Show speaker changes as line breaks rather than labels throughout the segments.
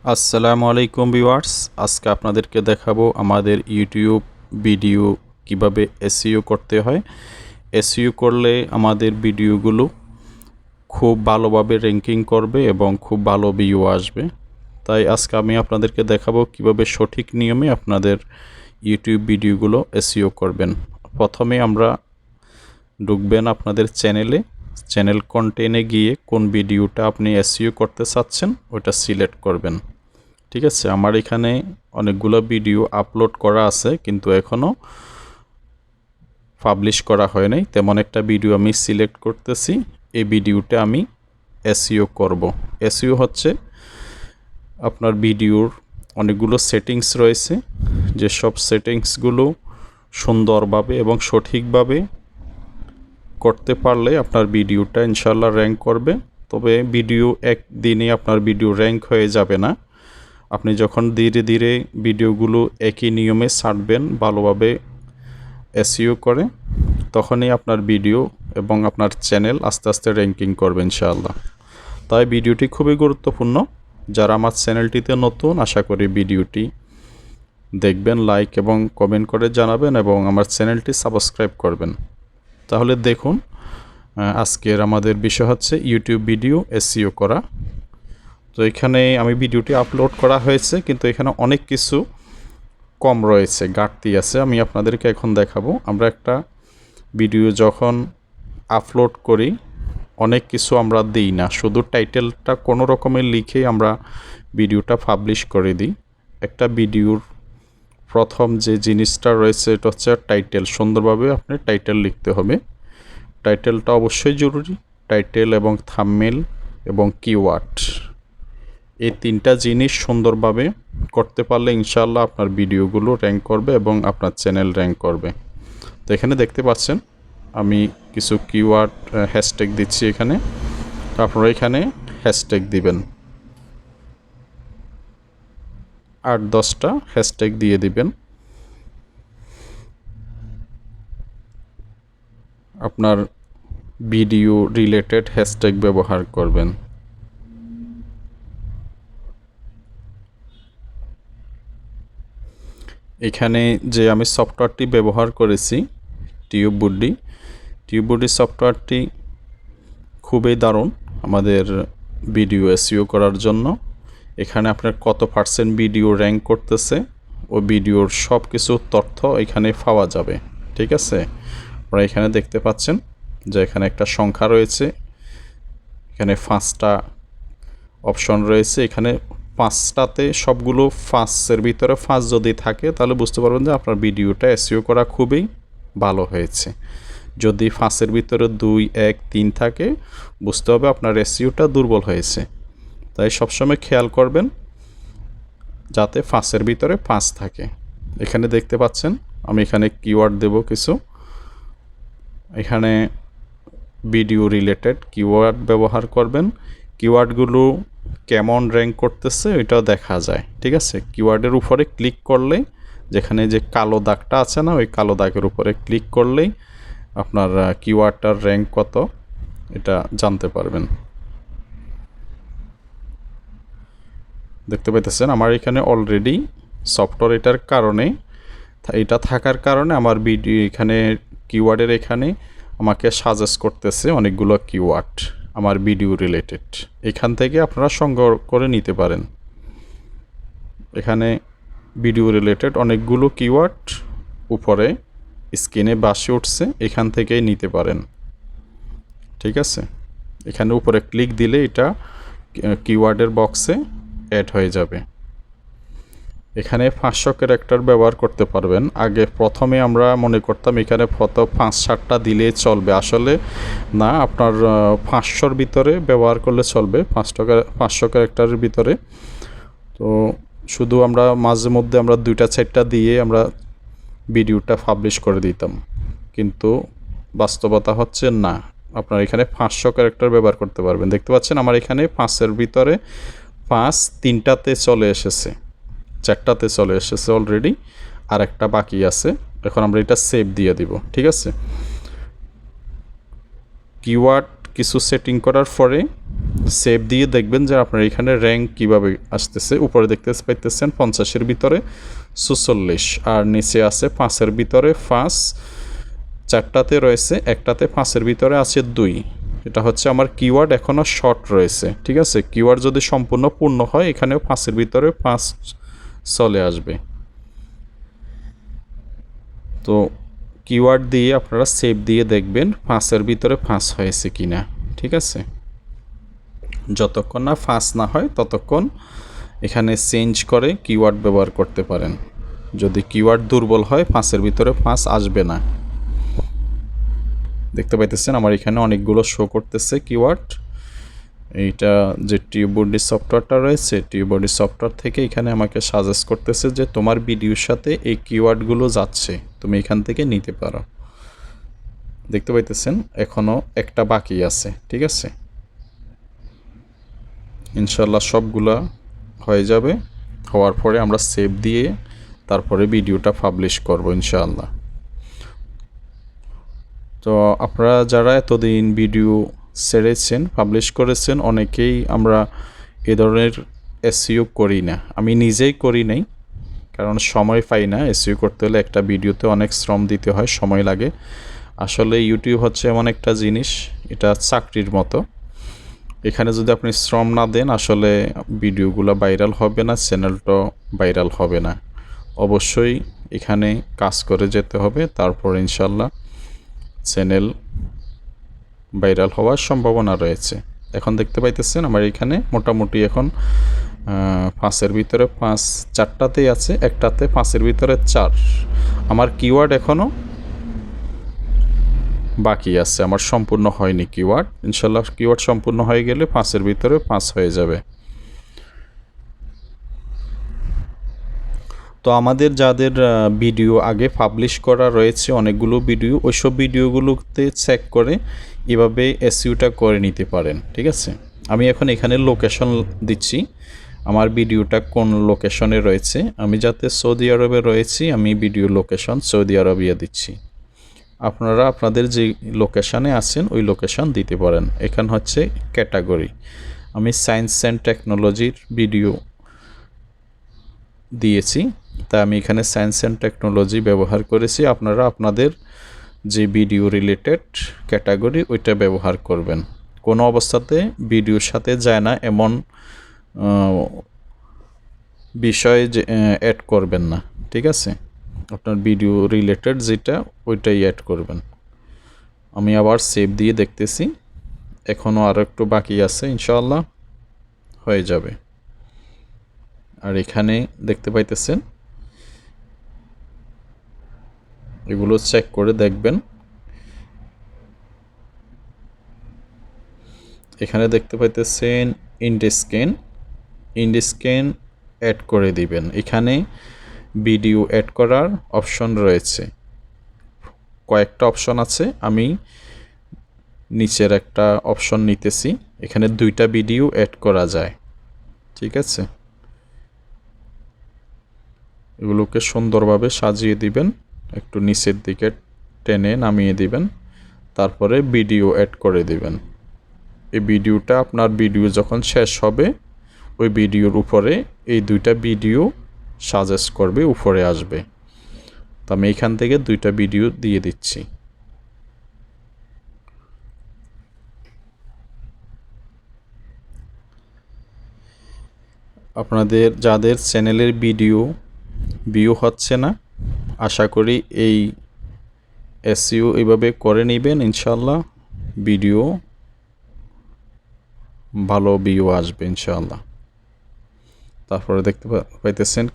আসসালামু আলাইকুম ভিউয়ার্স, আজকে আপনাদেরকে দেখাবো আমাদের ইউটিউব ভিডিও কিভাবে এসইও করতে হয়। এসইও করলে আমাদের ভিডিওগুলো খুব ভালোভাবে র্যাঙ্কিং করবে এবং খুব ভালো ভিউ আসবে। তাই আজকে আমি আপনাদেরকে দেখাবো কিভাবে সঠিক নিয়মে আপনাদের ইউটিউব ভিডিওগুলো এসইও করবেন। প্রথমে আমরা ঢুকবেন আপনাদের চ্যানেল কন্টেন্টে গিয়ে কোন ভিডিওটা আপনি এসইও করতে চাচ্ছেন ওটা সিলেক্ট করবেন। ঠিক আছে, আমার এখানে অনেকগুলো ভিডিও আপলোড করা আছে কিন্তু এখনও পাবলিশ করা হয় নাই। তেমন একটা ভিডিও আমি সিলেক্ট করতেছি, এই ভিডিওটা আমি এসইও করব। এসইও হচ্ছে আপনার ভিডিওর অনেকগুলো সেটিংস রয়েছে, যেসব সেটিংসগুলো সুন্দরভাবে এবং সঠিকভাবে করতে পারলে আপনার ভিডিওটা ইনশাল্লাহ র্যাঙ্ক করবে। তবে ভিডিও একদিনে আপনার ভিডিও র্যাঙ্ক হয়ে যাবে না। আপনি যখন ধীরে ধীরে ভিডিওগুলো একই নিয়মে ছাড়বেন ভালোভাবে এসইও করে, তখনই আপনার ভিডিও এবং আপনার চ্যানেল আস্তে আস্তে র্যাঙ্কিং করবে ইনশাআল্লাহ। তাই ভিডিওটি খুবই গুরুত্বপূর্ণ। যারা আমার চ্যানেলটিতে নতুন, আশা করি ভিডিওটি দেখবেন, লাইক এবং কমেন্ট করে জানাবেন এবং আমার চ্যানেলটি সাবস্ক্রাইব করবেন। তাহলে দেখুন, আজকের আমাদের বিষয় হচ্ছে ইউটিউব ভিডিও এসইও করা। তো এখানে আমি ভিডিওটি আপলোড করা হয়েছে কিন্তু এখানে অনেক কিছু কম রয়েছে, ঘাটতি আছে। আমি আপনাদেরকে এখন দেখাবো। আমরা একটা ভিডিও যখন আপলোড করি অনেক কিছু আমরা দিই না, শুধু টাইটেলটা কোনো রকমের লিখে আমরা ভিডিওটা পাবলিশ করে দিই। একটা ভিডিওর প্রথম যে জিনিসটা রয়েছে এটা হচ্ছে টাইটেল। সুন্দরভাবে আপনি টাইটেল লিখতে হবে, টাইটেলটা অবশ্যই জরুরি। টাইটেল এবং থাম্বনেল এবং কিওয়ার্ড, এই তিনটা জিনিস সুন্দরভাবে করতে পারলে ইনশাআল্লাহ আপনার ভিডিওগুলো র্যাঙ্ক করবে এবং আপনার চ্যানেল র্যাঙ্ক করবে। তো এখানে দেখতে পাচ্ছেন আমি কিছু কিওয়ার্ড হ্যাশট্যাগ দিচ্ছি এখানে। আপনারা এখানে হ্যাশট্যাগ দিবেন, 8-10টা হ্যাশট্যাগ দিয়ে দিবেন। আপনার ভিডিও রিলেটেড হ্যাশট্যাগ ব্যবহার করবেন। এখানে যে আমি সফটওয়্যারটি ব্যবহার করেছি টিউববুডি সফটওয়্যারটি খুবই দারুণ আমাদের ভিডিও এসইও করার জন্য। এখানে আপনার কত পার্সেন্ট ভিডিও র্যাঙ্ক করতেছে ও ভিডিওর সব কিছু তথ্য এখানে পাওয়া যাবে। ঠিক আছে, আপনারা এখানে দেখতে পাচ্ছেন যে এখানে একটা সংখ্যা রয়েছে, এখানে 5টা অপশন রয়েছে। এখানে 5টাতে সবগুলো 5-এর ভিতরে 5 যদি থাকে তাহলে বুঝতে পারবেন যে আপনার ভিডিওটা এসইও করা খুবই ভালো হয়েছে। যদি 5-এর ভিতরে 2, 1, 3 থাকে বুঝতে হবে আপনার এসইওটা দুর্বল হয়েছে। তাই সবসময় খেয়াল করবেন যাতে 5-এর ভিতরে 5 থাকে। এখানে দেখতে পাচ্ছেন আমি এখানে কিওয়ার্ড দেব কিছু। এখানে ভিডিও রিলেটেড কিওয়ার্ড ব্যবহার করবেন। কিওয়ার্ডগুলো কেমন র্যাঙ্ক করতেছে এটাও দেখা যায়। ঠিক আছে, কিওয়ার্ডের উপরে ক্লিক করলে যেখানে যে কালো দাগটা আছে না, ওই কালো দাগের উপরে ক্লিক করলেই আপনার কিওয়ার্ডটার র্যাঙ্ক কত এটা জানতে পারবেন। দেখতে পাইতেছেন আমার এখানে অলরেডি সফটওয়্যার এটার কারণে, এটা থাকার কারণে আমার ভিডিও এখানে কিওয়ার্ডের এখানে আমাকে সাজেস্ট করতেছে অনেকগুলো কিওয়ার্ড আমার ভিডিও রিলেটেড। এখান থেকে আপনারা সংগ্রহ করে নিতে পারেন। এখানে ভিডিও রিলেটেড অনেকগুলো কিওয়ার্ড উপরে স্ক্রিনে বাসে উঠছে, এখান থেকেই নিতে পারেন। ঠিক আছে, এখানে উপরে ক্লিক দিলে এটা কিওয়ার্ডের বক্সে অ্যাড হয়ে যাবে। এখানে 500 ক্যারেক্টার ব্যবহার করতে পারবেন। আগে প্রথমে আমরা মনে করতাম এখানে 5-7টা দিলেই চলবে, আসলে না, আপনার 500-র ভিতরে ব্যবহার করলে চলবে, 500 ক্যারেক্টারের ভিতরে। তো শুধু আমরা মাঝে মধ্যে আমরা 2-4টা দিয়ে আমরা ভিডিওটা পাবলিশ করে দিতাম, কিন্তু বাস্তবতা হচ্ছে না, আপনার এখানে 500 ক্যারেক্টার ব্যবহার করতে পারবেন। দেখতে পাচ্ছেন আমার এখানে 5-এর ভিতরে 5 3টাতে চলে এসেছে, 4টাতে চলে এসেছে অলরেডি, আর একটা বাকি আছে। এখন আমরা এটা সেভ দিয়ে দিব। ঠিক আছে, কিওয়ার্ড কিছু সেটিং করার পরে সেভ দিয়ে দেখবেন যে আপনার এখানে র্যাঙ্ক কীভাবে আসতেছে। উপরে দেখতে পাইতেছেন 50-এর ভিতরে 46, আর নিচে আছে 5-এর ভিতরে 5, 4টাতে রয়েছে, একটাতে 5-এর ভিতরে আছে 2। এটা হচ্ছে আমার কিওয়ার্ড এখনও শর্ট রয়েছে, ঠিক আছে। কিওয়ার্ড যদি সম্পূর্ণ পূর্ণ হয় এখানেও 5-এর ভিতরে 5 চলে আসবে। তো কিওয়ার্ড দিয়ে আপনারা সেভ দিয়ে দেখবেন 5-এর ভিতরে 5 হয়েছে কি না, ঠিক আছে। যতক্ষণ না 5 না হয় ততক্ষণ এখানে চেঞ্জ করে কিওয়ার্ড ব্যবহার করতে পারেন। যদি কিওয়ার্ড দুর্বল হয় 5-এর ভিতরে 5 আসবে না। দেখতে পাইতেছেন আমার এখানে অনেকগুলো শো করতেছে কিওয়ার্ড। এইটা যে টিউববডি সফটওয়্যারটা রয়েছে, টিউববডি সফটওয়্যার থেকে এখানে আমাকে সাজেস্ট করতেছে যে তোমার ভিডিওর সাথে এই কিওয়ার্ডগুলো যাচ্ছে, তুমি এখান থেকে নিতে পারো। দেখতে পাইতেছেন এখনও একটা বাকি আছে, ঠিক আছে। ইনশাল্লাহ সবগুলা হয়ে যাবে। হওয়ার পরে আমরা সেভ দিয়ে তারপরে ভিডিওটা পাবলিশ করব ইনশাআল্লাহ। তো আপনারা যারা এতদিন ভিডিও ছেড়েছেন, পাবলিশ করেছেন, অনেকেই আমরা এ ধরনের এসইও করি না। আমি নিজেই করি নাই, কারণ সময় পাই না। এসইও করতে হলে একটা ভিডিওতে অনেক শ্রম দিতে হয়, সময় লাগে। আসলে ইউটিউব হচ্ছে এমন একটা জিনিস, এটা চাকরির মতো। এখানে যদি আপনি শ্রম না দেন আসলে ভিডিওগুলো ভাইরাল হবে না, চ্যানেলটা ভাইরাল হবে না। অবশ্যই এখানে কাজ করে যেতে হবে, তারপর ইনশাল্লাহ চ্যানেল ভাইরাল হওয়ার সম্ভাবনা রয়েছে। এখন দেখতে পাইতেছেন আমার এখানে মোটামুটি এখন 5-এর ভিতরে 5, 4টাতেই আছে, একটাতে 5-এর ভিতরে 4। আমার কিওয়ার্ড এখনও বাকি আছে, আমার সম্পূর্ণ হয়নি কিওয়ার্ড। ইনশাল্লাহ কিওয়ার্ড সম্পূর্ণ হয়ে গেলে 5-এর ভিতরে 5 হয়ে যাবে। তো আমাদের যাদের ভিডিও আগে পাবলিশ করা রয়েছে অনেকগুলো ভিডিও, ওইসব ভিডিওগুলোতে চেক করে এভাবে এসইওটা করে নিতে পারেন, ঠিক আছে। আমি এখন এখানে লোকেশন দিচ্ছি, আমার ভিডিওটা কোন লোকেশনে রয়েছে। আমি যাতে সৌদি আরবে রয়েছি আমি ভিডিও লোকেশন সৌদি আরবিয়া দিচ্ছি। আপনারা আপনাদের যে লোকেশানে আছেন ওই লোকেশান দিতে পারেন। এখান হচ্ছে ক্যাটাগরি, আমি সায়েন্স অ্যান্ড টেকনোলজির ভিডিও দিয়েছি, তাই আমি এখানে সায়েন্স অ্যান্ড টেকনোলজি ব্যবহার করেছি। আপনারা আপনাদের যে ভিডিও রিলেটেড ক্যাটাগরি ওইটা ব্যবহার করবেন। কোনো অবস্থাতে ভিডিওর সাথে যায় না এমন বিষয় যে অ্যাড করবেন না, ঠিক আছে। আপনার ভিডিও রিলেটেড যেটা ওইটাই অ্যাড করবেন। আমি আবার সেভ দিয়ে দেখতেছি, এখনও আরও একটু বাকি আছে, ইনশাআল্লাহ হয়ে যাবে। আর এখানে দেখতে পাইতেছেন এগুলো চেক করে দেখবেন। এখানে দেখতে পাইতেছেন ইন্ডিস্কেন অ্যাড করে দিবেন। এখানে ভিডিও অ্যাড করার অপশন রয়েছে, কয়েকটা অপশন আছে। আমি নিচের একটা অপশন নিতেছি, এখানে 2টা ভিডিও অ্যাড করা যায়, ঠিক আছে। এগুলোকে সুন্দরভাবে সাজিয়ে দিবেন, একটু নিচের দিকে টেনে নামিয়ে দিবেন, তারপরে ভিডিও অ্যাড করে দিবেন। এই ভিডিওটা আপনার ভিডিও যখন শেষ হবে ওই ভিডিওর উপরে এই 2টা ভিডিও সাজেস্ট করবে, উপরে আসবে। তো আমি এখান থেকে 2টা ভিডিও দিয়ে দিচ্ছি। আপনাদের যাদের চ্যানেলের ভিডিও ভিউ হচ্ছে না, আশা করি এই এসইও এইভাবে করে নেবেন, ইনশাআল্লাহ ভিডিও ভালো ভিউ আসবে ইনশাআল্লাহ। তারপরে দেখতে পাইতেছেন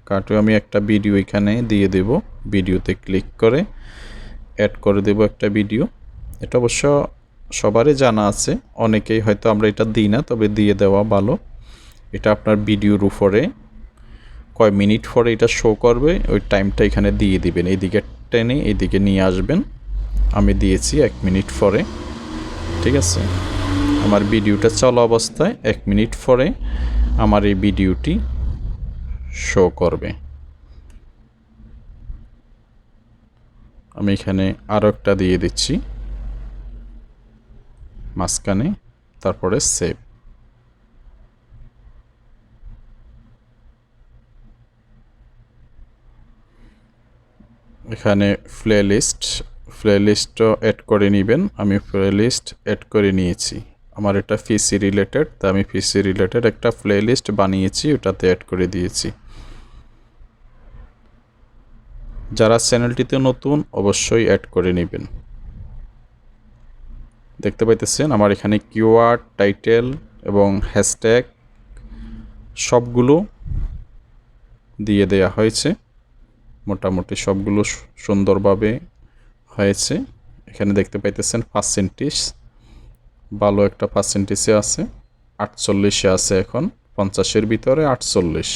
কার্টে আমি একটা ভিডিও এখানে দিয়ে দেব। ভিডিওতে ক্লিক করে অ্যাড করে দেব একটা ভিডিও। এটা অবশ্য সবারই জানা আছে, অনেকেই হয়তো আমরা এটা দিই না, তবে দিয়ে দেওয়া ভালো। এটা আপনার ভিডিওর উপরে কয় মিনিট পরে এটা শো করবে, ওই টাইমটা এখানে দিয়ে দিবেন। এইদিকে টেনে এইদিকে নিয়ে আসবেন। আমি দিয়েছি 1 মিনিট পরে, ঠিক আছে। আমার ভিডিওটা চলা অবস্থায় 1 মিনিট পরে আমার এই ভিডিওটি শো করবে। আমি এখানে আরও একটা দিয়ে দিচ্ছি মাঝখানে, তারপরে সেভ। এখানে প্লেলিস্টও অ্যাড করে নেবেন। আমি প্লেলিস্ট অ্যাড করে নিয়েছি। আমার এটা পিসি রিলেটেড, তা আমি পিসি রিলেটেড একটা প্লেলিস্ট বানিয়েছি, ওটাতে অ্যাড করে দিয়েছি। যারা চ্যানেলটিতে নতুন অবশ্যই অ্যাড করে নেবেন। দেখতে পাইতেছেন আমার এখানে কিওয়ার্ড, টাইটেল এবং হ্যাশট্যাগ সবগুলো দিয়ে দেয়া হয়েছে। মোটামুটি সবগুলো সুন্দরভাবে হয়েছে। এখানে দেখতে পাইতেছেন পার্সেন্টেজ, ভালো একটা পার্সেন্টেজে আছে, 48-এ আছে এখন, 50-এর ভিতরে 48।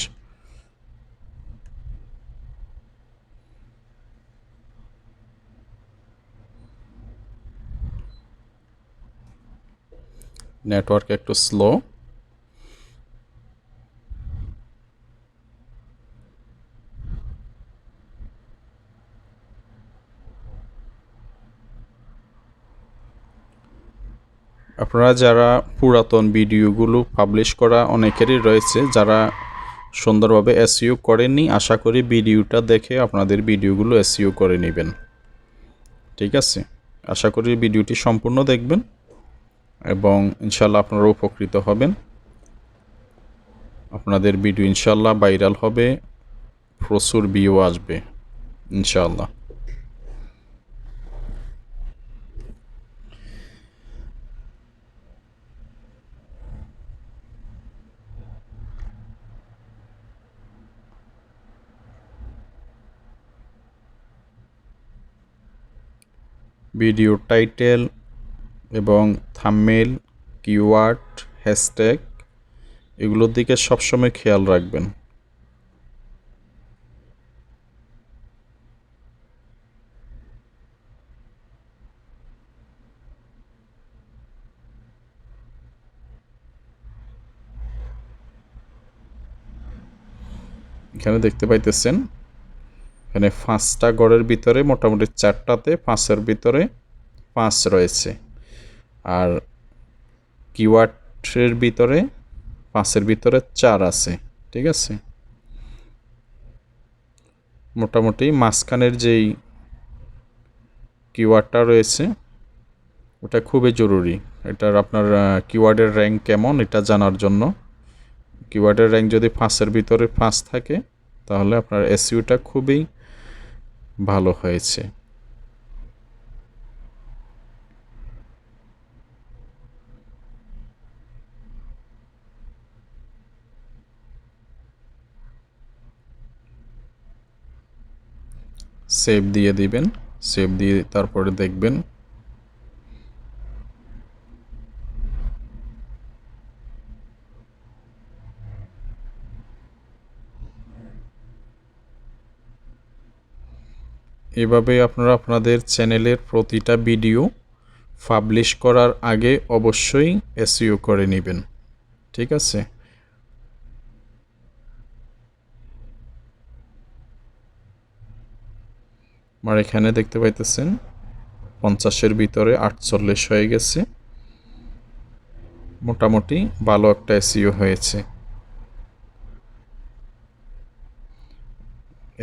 নেটওয়ার্ক একটু স্লো। আপনারা যারা পুরাতন ভিডিওগুলো পাবলিশ করা অনেকেরই রয়েছে, যারা সুন্দরভাবে এসইও করেননি, আশা করি ভিডিওটা দেখে আপনাদের ভিডিওগুলো এসইও করে নেবেন। ঠিক আছে, আশা করি ভিডিওটি সম্পূর্ণ দেখবেন এবং ইনশাল্লাহ আপনারা উপকৃত হবেন। আপনাদের ভিডিও ইনশাল্লাহ ভাইরাল হবে, প্রচুর ভিউ আসবে ইনশাল্লাহ। ভিডিও টাইটেল এবং থাম্বনেইল, কিওয়ার্ড, হ্যাশট্যাগ এগুলোর দিকে সবসময় খেয়াল রাখবেন। এখানে দেখতে পাইতেছেন, এখানে 5টা গড়ের ভিতরে মোটামুটি 4টাতে 5-এর ভিতরে 5 রয়েছে, আর কিওয়ার্ডের ভিতরে 5-এর ভিতরে 4 আছে। ঠিক আছে, মোটামুটি মাঝখানের যেই কিওয়ার্ডটা রয়েছে ওটা খুবই জরুরি। এটার আপনার কিওয়ার্ডের র্যাঙ্ক কেমন এটা জানার জন্য। কিওয়ার্ডের র্যাঙ্ক যদি 5-এর ভিতরে 5 থাকে তাহলে আপনার এসইওটা খুবই ভালো হয়েছে। সেভ দিয়ে দিবেন, সেভ দিয়ে তারপরে দেখবেন। এভাবে আপনারা আপনাদের চ্যানেলের প্রতিটা ভিডিও পাবলিশ করার আগে অবশ্যই এসইও করে নেবেন। ঠিক আছে, আমার এখানে দেখতে পাইতেছেন 50-এর ভিতরে 48 হয়ে গেছে। মোটামুটি ভালো একটা এসইও হয়েছে।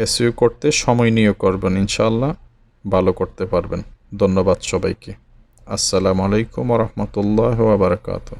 এসইও করতে সময় নিয়ে করবেন, ইনশাআল্লাহ ভালো করতে পারবেন। ধন্যবাদ সবাইকে। আসসালামু আলাইকুম ওয়া রাহমাতুল্লাহি ওয়া বারাকাতুহু।